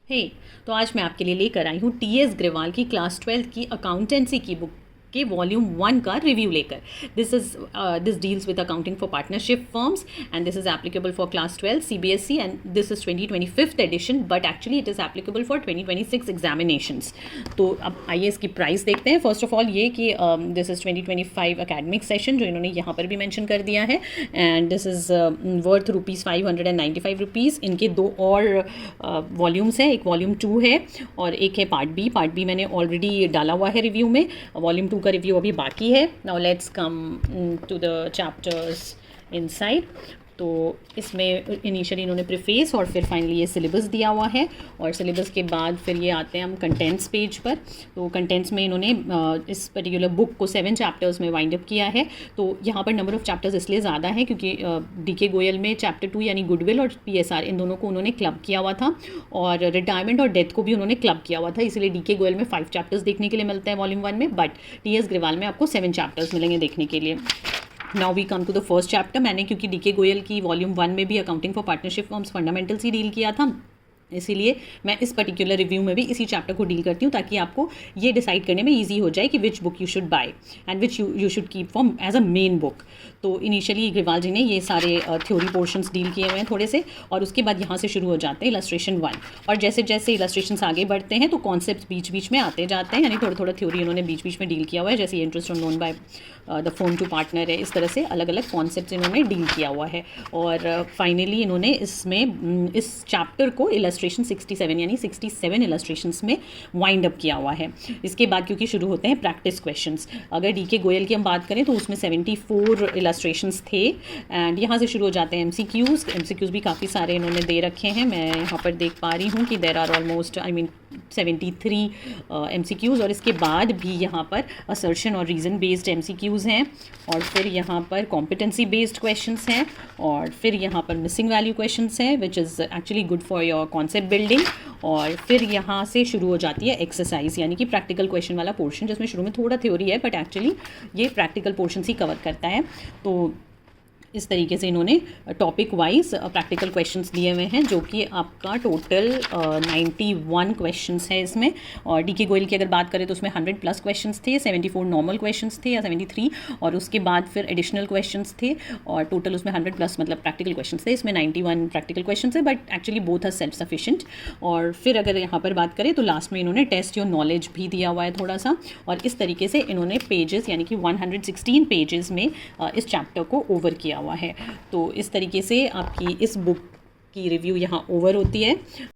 हे तो आज मैं आपके लिए लेकर आई हूँ टी.एस. ग्रेवाल की क्लास 12 की अकाउंटेंसी की बुक के वॉल्यूम 1 का रिव्यू लेकर। This deals with accounting for partnership firms and this is applicable for class 12 CBSE and this is 2025 edition, but actually it is applicable for 2026 examinations. तो अब आइए इसकी प्राइस देखते हैं। फर्स्ट ऑफ ऑल ये कि दिस इज़ 2025 अकेडमिक सेशन, जो इन्होंने यहाँ पर भी मेंशन कर दिया है, एंड दिस इज़ वर्थ ₹595। इनके दो और वॉल्यूम्स हैं, एक वॉल्यूम 2 है और एक है पार्ट बी। पार्ट बी मैंने ऑलरेडी डाला हुआ है रिव्यू में, वॉल्यूम 2 का रिव्यू अभी बाकी है। Now let's come to the chapters inside. तो इसमें इनिशियली इन्होंने प्रीफेस और फिर फाइनली ये सिलेबस दिया हुआ है, और सिलेबस के बाद फिर ये आते हैं हम कंटेंट्स पेज पर। तो कंटेंट्स में इन्होंने इस पर्टिकुलर बुक को 7 चैप्टर्स में वाइंड अप किया है। तो यहाँ पर नंबर ऑफ़ चैप्टर्स इसलिए ज़्यादा है क्योंकि डीके गोयल में चैप्टर 2 यानी गुडविल और पीएसआर, इन दोनों को उन्होंने क्लब किया हुआ था, और रिटायरमेंट और डेथ को भी उन्होंने क्लब किया हुआ था। इसीलिए डीके गोयल में 5 चैप्टर्स देखने के लिए मिलते हैं वॉल्यूम 1 में, बट टी.एस. ग्रेवाल में आपको 7 चैप्टर्स मिलेंगे देखने के लिए। Now we come to the first chapter. मैंने क्योंकि डीके गोयल की वॉल्यूम 1 में भी accounting for partnership firms fundamentals ही डील किया था, इसीलिए मैं इस पर्टिकुलर रिव्यू में भी इसी चैप्टर को डील करती हूँ, ताकि आपको ये डिसाइड करने में इजी हो जाए कि which book you should buy and which you should keep for as a main book. तो इनिशियली ग्रेवाल जी ने ये सारे थ्योरी पोर्शंस डील किए हुए हैं थोड़े से, और उसके बाद यहाँ से शुरू हो जाते हैं इलस्ट्रेशन 1, और जैसे जैसे इलस्ट्रेशंस आगे बढ़ते हैं तो कॉन्सेप्ट्स बीच बीच में आते जाते हैं, यानी थोड़ा थोड़ा थ्योरी उन्होंने बीच बीच में डील किया हुआ है। जैसे interest on loan by the firm to partner है, इस तरह से अलग अलग कॉन्सेप्ट्स इन्होंने डील किया हुआ है। और फाइनली इन्होंने इसमें इस चैप्टर को इलस्ट्रेशन 67 यानी 67 इलस्ट्रेशंस में वाइंड अप किया हुआ है। इसके बाद क्योंकि शुरू होते हैं प्रैक्टिस क्वेश्चंस। अगर डीके गोयल की हम बात करें तो उसमें 74 इलस्ट्रेशंस थे, एंड यहाँ से शुरू हो जाते हैं एमसीक्यूज़ भी काफ़ी सारे इन्होंने दे रखे हैं। मैं यहाँ पर देख पा रही हूँ कि देर आर ऑलमोस्ट 73 एमसीक्यूज़, और इसके बाद भी यहाँ पर असर्शन और रीज़न बेस्ड एमसीक्यूज़ हैं, और फिर यहाँ पर कॉम्पिटेंसी बेस्ड क्वेश्चंस हैं, और फिर यहाँ पर मिसिंग वैल्यू क्वेश्चंस हैं which is actually good for your concept building. और फिर यहाँ से शुरू हो जाती है एक्सरसाइज, यानी कि प्रैक्टिकल क्वेश्चन वाला पोर्शन, जिसमें शुरू में थोड़ा थ्योरी है बट एक्चुअली ये प्रैक्टिकल पोर्शन ही कवर करता है। तो इस तरीके से इन्होंने टॉपिक वाइज प्रैक्टिकल क्वेश्चंस दिए हुए हैं, जो कि आपका टोटल 91 क्वेश्चंस है इसमें। और डीके गोयल की अगर बात करें तो उसमें 100+ क्वेश्चंस थे, 74 नॉर्मल क्वेश्चंस थे या 73, और उसके बाद फिर एडिशनल क्वेश्चंस थे, और टोटल उसमें 100+ मतलब प्रैक्टिकल क्वेश्चंस थे। इसमें 91 प्रैक्टिकल क्वेश्चंस है, but actually both are self sufficient. और फिर अगर यहाँ पर बात करें तो लास्ट में इन्होंने टेस्ट योर नॉलेज भी दिया हुआ है थोड़ा सा, और इस तरीके से इन्होंने पेजेस यानी कि 116 पेजेस में इस चैप्टर को ओवर किया हुआ है। तो इस तरीके से आपकी इस बुक की रिव्यू यहाँ ओवर होती है।